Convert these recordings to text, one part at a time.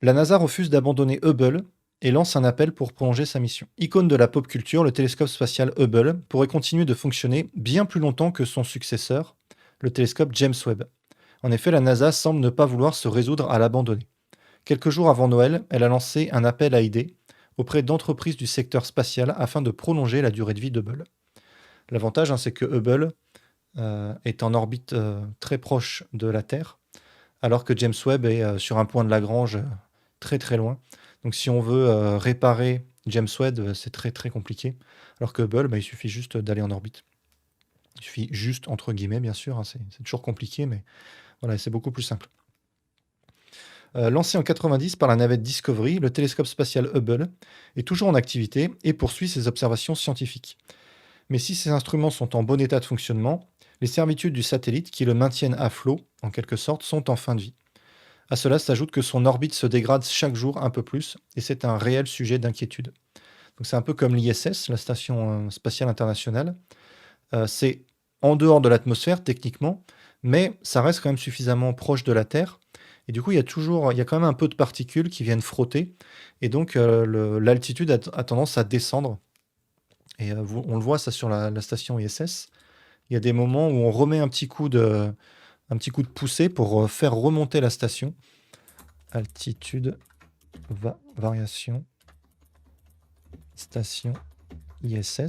La NASA refuse d'abandonner Hubble et lance un appel pour prolonger sa mission. Icône de la pop culture, le télescope spatial Hubble pourrait continuer de fonctionner bien plus longtemps que son successeur, le télescope James Webb. En effet, la NASA semble ne pas vouloir se résoudre à l'abandonner. Quelques jours avant Noël, elle a lancé un appel à idées auprès d'entreprises du secteur spatial afin de prolonger la durée de vie d'Hubble. L'avantage, c'est que Hubble est en orbite très proche de la Terre, alors que James Webb est sur un point de Lagrange très très loin. Donc si on veut réparer James Webb, c'est très très compliqué, alors que Hubble, il suffit juste d'aller en orbite. Il suffit juste, entre guillemets, bien sûr, c'est toujours compliqué, mais voilà, c'est beaucoup plus simple. Lancé en 90 par la navette Discovery, le télescope spatial Hubble est toujours en activité et poursuit ses observations scientifiques. Mais si ces instruments sont en bon état de fonctionnement, les servitudes du satellite qui le maintiennent à flot, en quelque sorte, sont en fin de vie. À cela s'ajoute que son orbite se dégrade chaque jour un peu plus, et c'est un réel sujet d'inquiétude. Donc c'est un peu comme l'ISS, la Station spatiale internationale. C'est en dehors de l'atmosphère, techniquement, mais ça reste quand même suffisamment proche de la Terre. Et du coup, il y a quand même un peu de particules qui viennent frotter, et donc l'altitude a tendance à descendre. Et on le voit ça sur la station ISS. Il y a des moments où on remet un petit coup de poussée pour faire remonter la station. Altitude, variation, station ISS. Je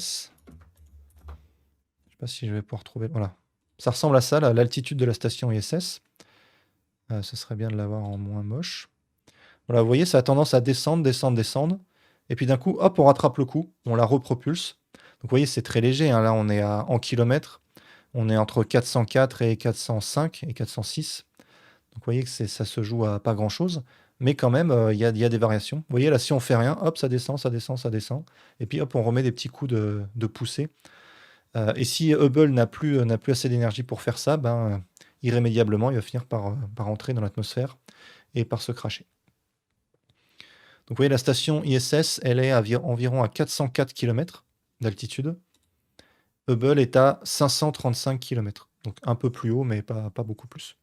sais pas si je vais pouvoir trouver. Voilà. Ça ressemble à ça, l'altitude de la station ISS. Ce serait bien de l'avoir en moins moche. Voilà, vous voyez, ça a tendance à descendre, descendre, descendre. Et puis d'un coup, hop, on rattrape le coup, on la repropulse. Donc vous voyez, c'est très léger, hein. Là, on est en kilomètres. On est entre 404 et 405 et 406. Donc vous voyez que ça se joue à pas grand-chose. Mais quand même, il y a des variations. Vous voyez, là, si on fait rien, hop, ça descend, ça descend, ça descend. Et puis hop, on remet des petits coups de poussée. Et si Hubble n'a plus assez d'énergie pour faire ça, irrémédiablement, il va finir par entrer dans l'atmosphère et par se cracher. Donc vous voyez, la station ISS, elle est environ à 404 km d'altitude. Hubble est à 535 km. Donc un peu plus haut, mais pas beaucoup plus.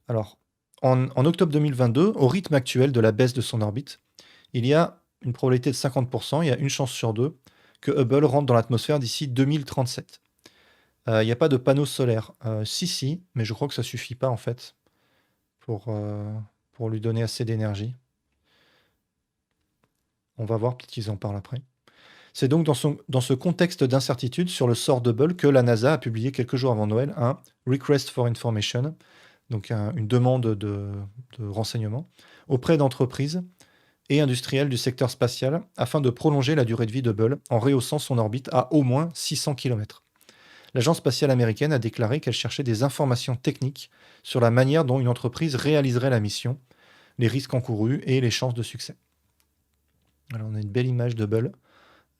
Alors, en octobre 2022, au rythme actuel de la baisse de son orbite, il y a une probabilité de 50%, il y a une chance sur deux, que Hubble rentre dans l'atmosphère d'ici 2037. Il n'y a pas de panneaux solaires. Si, mais je crois que ça suffit pas en fait pour lui donner assez d'énergie. On va voir, peut-être qu'ils en parlent après. C'est donc dans ce contexte d'incertitude sur le sort d'Hubble que la NASA a publié quelques jours avant Noël un Request for Information, donc une demande de renseignement, auprès d'entreprises et industriels du secteur spatial afin de prolonger la durée de vie d'Hubble en rehaussant son orbite à au moins 600 km. L'agence spatiale américaine a déclaré qu'elle cherchait des informations techniques sur la manière dont une entreprise réaliserait la mission, les risques encourus et les chances de succès. Alors on a une belle image d'Hubble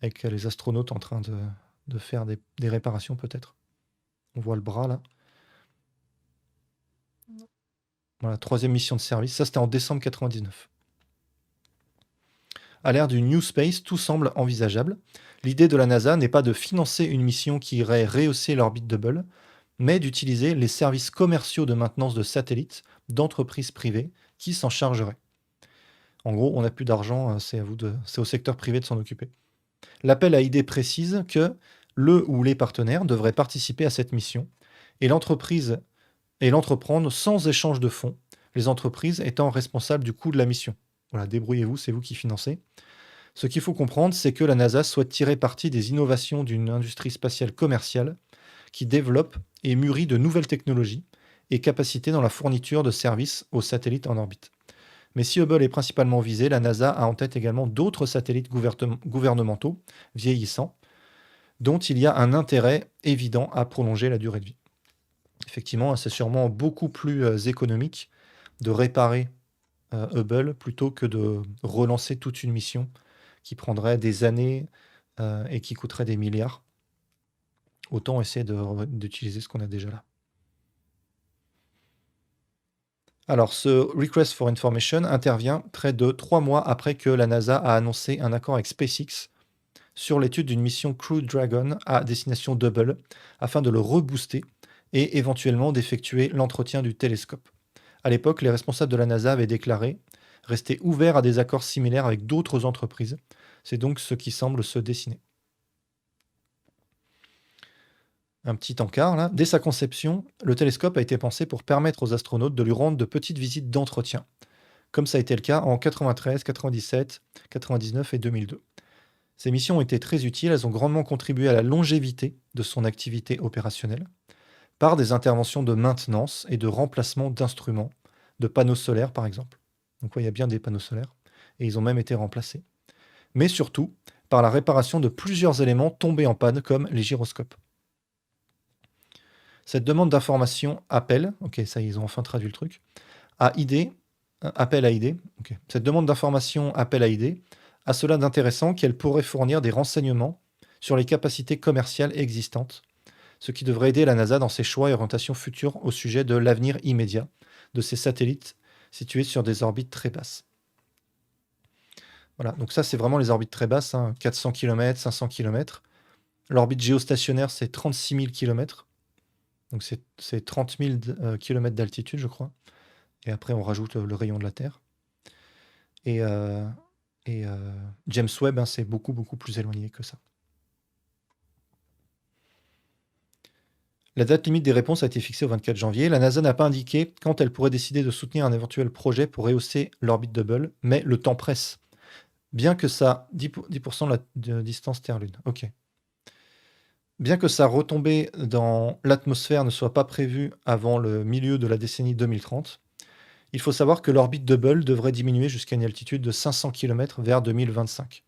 avec les astronautes en train de faire des réparations peut-être. On voit le bras là. Voilà, 3e mission de service. Ça, c'était en décembre 99. À l'ère du New Space, tout semble envisageable. L'idée de la NASA n'est pas de financer une mission qui irait rehausser l'orbite d'Hubble, mais d'utiliser les services commerciaux de maintenance de satellites d'entreprises privées qui s'en chargeraient. En gros, on n'a plus d'argent, c'est au secteur privé de s'en occuper. L'appel à idées précise que le ou les partenaires devraient participer à cette mission et l'entreprendre sans échange de fonds, les entreprises étant responsables du coût de la mission. Voilà, débrouillez-vous, c'est vous qui financez. Ce qu'il faut comprendre, c'est que la NASA souhaite tirer parti des innovations d'une industrie spatiale commerciale qui développe et mûrit de nouvelles technologies et capacités dans la fourniture de services aux satellites en orbite. Mais si Hubble est principalement visé, la NASA a en tête également d'autres satellites gouvernementaux vieillissants, dont il y a un intérêt évident à prolonger la durée de vie. Effectivement, c'est sûrement beaucoup plus économique de réparer Hubble plutôt que de relancer toute une mission qui prendrait des années et qui coûterait des milliards. Autant essayer d'utiliser ce qu'on a déjà là. Alors, ce Request for Information intervient près de 3 mois après que la NASA a annoncé un accord avec SpaceX sur l'étude d'une mission Crew Dragon à destination d'Hubble afin de le rebooster et éventuellement d'effectuer l'entretien du télescope. À l'époque, les responsables de la NASA avaient déclaré rester ouverts à des accords similaires avec d'autres entreprises. C'est donc ce qui semble se dessiner. Un petit encart là. Dès sa conception, le télescope a été pensé pour permettre aux astronautes de lui rendre de petites visites d'entretien, comme ça a été le cas en 93, 97, 99 et 2002. Ces missions ont été très utiles, elles ont grandement contribué à la longévité de son activité opérationnelle, par des interventions de maintenance et de remplacement d'instruments, de panneaux solaires par exemple. Donc ouais, il y a bien des panneaux solaires, et ils ont même été remplacés. Mais surtout, par la réparation de plusieurs éléments tombés en panne, comme les gyroscopes. Cette demande d'information appelle, ok, ça ils ont enfin traduit le truc, à idée, appel à idée, ok. Cette demande d'information appel à idée a cela d'intéressant qu'elle pourrait fournir des renseignements sur les capacités commerciales existantes, ce qui devrait aider la NASA dans ses choix et orientations futures au sujet de l'avenir immédiat de ces satellites situés sur des orbites très basses. Voilà, donc ça c'est vraiment les orbites très basses, 400 km, 500 km. L'orbite géostationnaire c'est 36 000 km, donc c'est 30 000 km d'altitude je crois. Et après on rajoute le rayon de la Terre. Et James Webb, c'est beaucoup plus éloigné que ça. La date limite des réponses a été fixée au 24 janvier. La NASA n'a pas indiqué quand elle pourrait décider de soutenir un éventuel projet pour rehausser l'orbite d'Hubble, mais le temps presse. Bien que ça... 10% de distance Terre-Lune. Ok. Bien que sa retombée dans l'atmosphère ne soit pas prévue avant le milieu de la décennie 2030, il faut savoir que l'orbite d'Hubble devrait diminuer jusqu'à une altitude de 500 km vers 2025.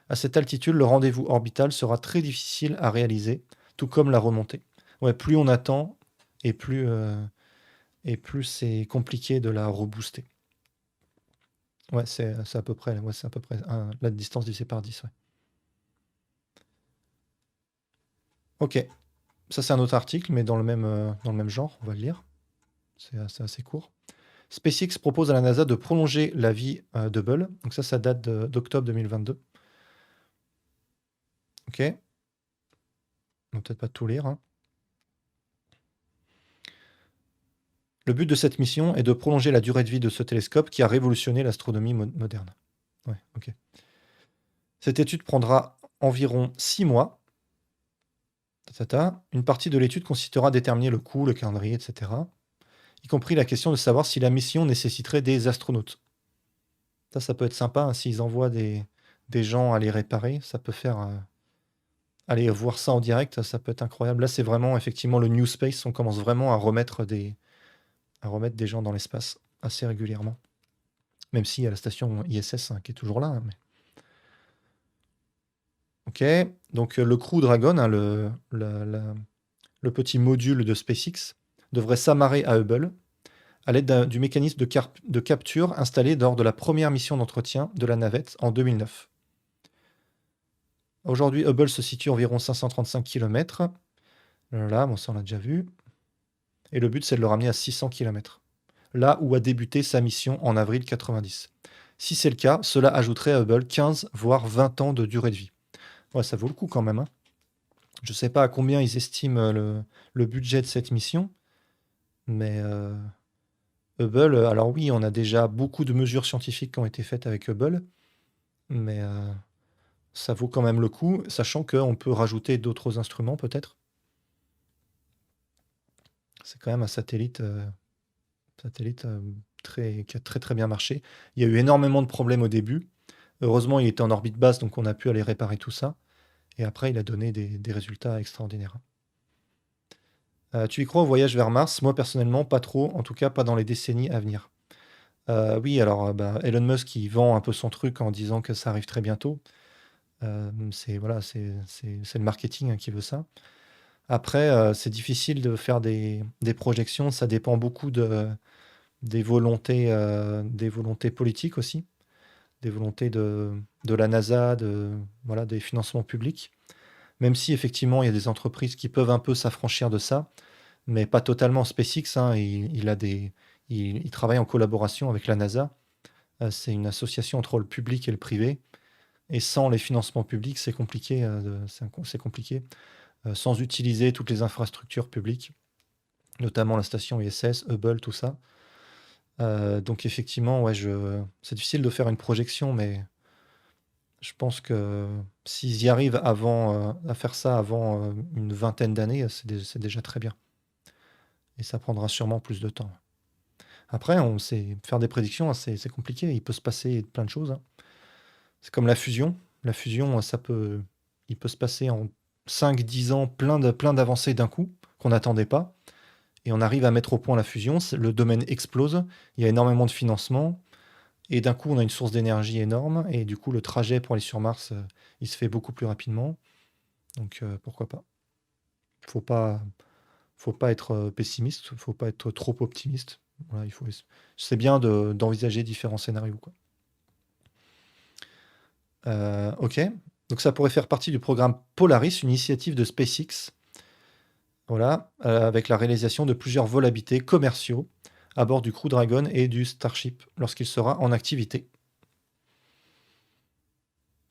À cette altitude, le rendez-vous orbital sera très difficile à réaliser, tout comme la remontée. Ouais, plus on attend, et plus c'est compliqué de la rebooster. Ouais, c'est à peu près, la distance divisée par 10. Ouais. Ok, ça c'est un autre article, mais dans le même genre, on va le lire. C'est assez court. SpaceX propose à la NASA de prolonger la vie d'Hubble. Donc ça date d'octobre 2022. Ok. On va peut-être pas tout lire. Le but de cette mission est de prolonger la durée de vie de ce télescope qui a révolutionné l'astronomie moderne. Ouais, ok. Cette étude prendra environ 6 mois. Une partie de l'étude consistera à déterminer le coût, le calendrier, etc. Y compris la question de savoir si la mission nécessiterait des astronautes. Ça peut être sympa, s'ils envoient des gens à les réparer, ça peut faire... aller voir ça en direct, ça peut être incroyable. Là, c'est vraiment effectivement le New Space, on commence vraiment à remettre des gens dans l'espace assez régulièrement. Même s'il y a la station ISS qui est toujours là. Mais... Ok, donc le Crew Dragon, le petit module de SpaceX, devrait s'amarrer à Hubble à l'aide du mécanisme de capture installé lors de la première mission d'entretien de la navette en 2009. Aujourd'hui, Hubble se situe à environ 535 km. Là, bon, ça on l'a déjà vu. Et le but, c'est de le ramener à 600 km. Là où a débuté sa mission en avril 90. Si c'est le cas, cela ajouterait à Hubble 15 voire 20 ans de durée de vie. Ouais, ça vaut le coup quand même. Je ne sais pas à combien ils estiment le budget de cette mission, mais Hubble, alors oui, on a déjà beaucoup de mesures scientifiques qui ont été faites avec Hubble, mais ça vaut quand même le coup, sachant qu'on peut rajouter d'autres instruments peut-être. C'est quand même un satellite, qui a très bien marché. Il y a eu énormément de problèmes au début. Heureusement, il était en orbite basse, donc on a pu aller réparer tout ça. Et après, il a donné des résultats extraordinaires. Tu y crois au voyage vers Mars? Moi, personnellement, pas trop. En tout cas, pas dans les décennies à venir. Oui, alors, Elon Musk, il vend un peu son truc en disant que ça arrive très bientôt. C'est le marketing qui veut ça. Après, c'est difficile de faire des projections. Ça dépend beaucoup des volontés politiques aussi, des volontés de la NASA, des financements publics. Même si effectivement, il y a des entreprises qui peuvent un peu s'affranchir de ça, mais pas totalement. SpaceX, il travaille en collaboration avec la NASA. C'est une association entre le public et le privé. Et sans les financements publics, c'est compliqué. C'est compliqué. Sans utiliser toutes les infrastructures publiques, notamment la station ISS, Hubble, tout ça. Donc effectivement, ouais, c'est difficile de faire une projection, mais je pense que s'ils y arrivent à faire ça avant une vingtaine d'années, c'est déjà très bien. Et ça prendra sûrement plus de temps. Après, on sait faire des prédictions, hein, c'est compliqué. Il peut se passer plein de choses, hein. C'est comme la fusion. La fusion, il peut se passer en 5, 10 ans plein d'avancées d'un coup qu'on n'attendait pas. Et on arrive à mettre au point la fusion. Le domaine explose. Il y a énormément de financement. Et d'un coup, on a une source d'énergie énorme. Et du coup, le trajet pour aller sur Mars, il se fait beaucoup plus rapidement. Donc, pourquoi pas? Faut pas, faut pas être pessimiste. Faut pas être trop optimiste. Voilà, c'est bien d'envisager différents scénarios, quoi. Ok. Donc ça pourrait faire partie du programme Polaris, une initiative de SpaceX, voilà, avec la réalisation de plusieurs vols habités commerciaux à bord du Crew Dragon et du Starship lorsqu'il sera en activité.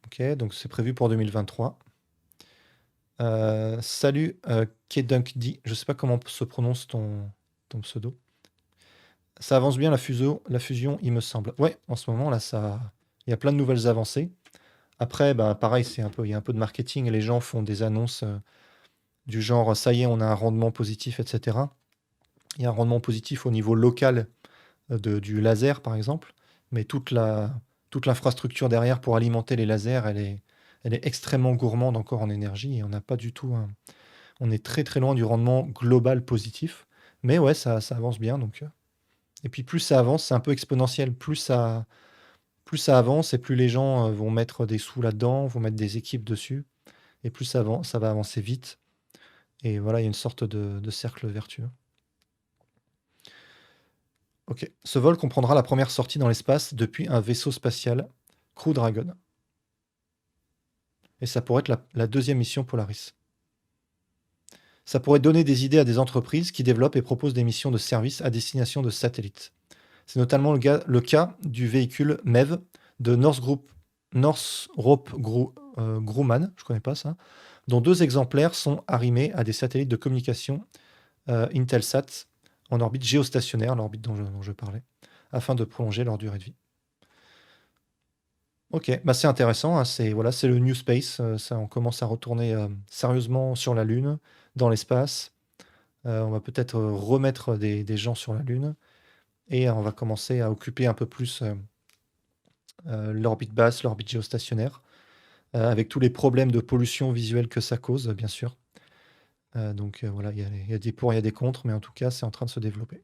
Ok, donc c'est prévu pour 2023. Salut KDunkD, je sais pas comment se prononce ton pseudo. Ça avance bien la fusion, il me semble. Ouais, en ce moment là, il y a plein de nouvelles avancées. Après, bah, pareil, il y a un peu de marketing. Les gens font des annonces du genre, ça y est, on a un rendement positif, etc. Il y a un rendement positif au niveau local du laser, par exemple, mais toute l'infrastructure derrière pour alimenter les lasers, elle est extrêmement gourmande encore en énergie et on n'a pas du tout on est très très loin du rendement global positif. Mais ouais, ça avance bien. Donc, et puis plus ça avance, c'est un peu exponentiel. Plus ça avance et plus les gens vont mettre des sous là-dedans, vont mettre des équipes dessus, et plus ça va avancer vite. Et voilà, il y a une sorte de cercle vertueux. Ok. Ce vol comprendra la première sortie dans l'espace depuis un vaisseau spatial, Crew Dragon. Et ça pourrait être la deuxième mission Polaris. Ça pourrait donner des idées à des entreprises qui développent et proposent des missions de service à destination de satellites. C'est notamment le cas du véhicule MEV de Northrop Grumman, je ne connais pas ça, dont 2 exemplaires sont arrimés à des satellites de communication Intelsat en orbite géostationnaire, l'orbite dont je parlais, afin de prolonger leur durée de vie. Ok, bah c'est intéressant, hein, c'est le New Space, ça, on commence à retourner sérieusement sur la Lune, dans l'espace. On va peut-être remettre des gens sur la Lune et on va commencer à occuper un peu plus l'orbite basse, l'orbite géostationnaire, avec tous les problèmes de pollution visuelle que ça cause, bien sûr. Donc voilà, il y a des pour, il y a des contre, mais en tout cas, c'est en train de se développer.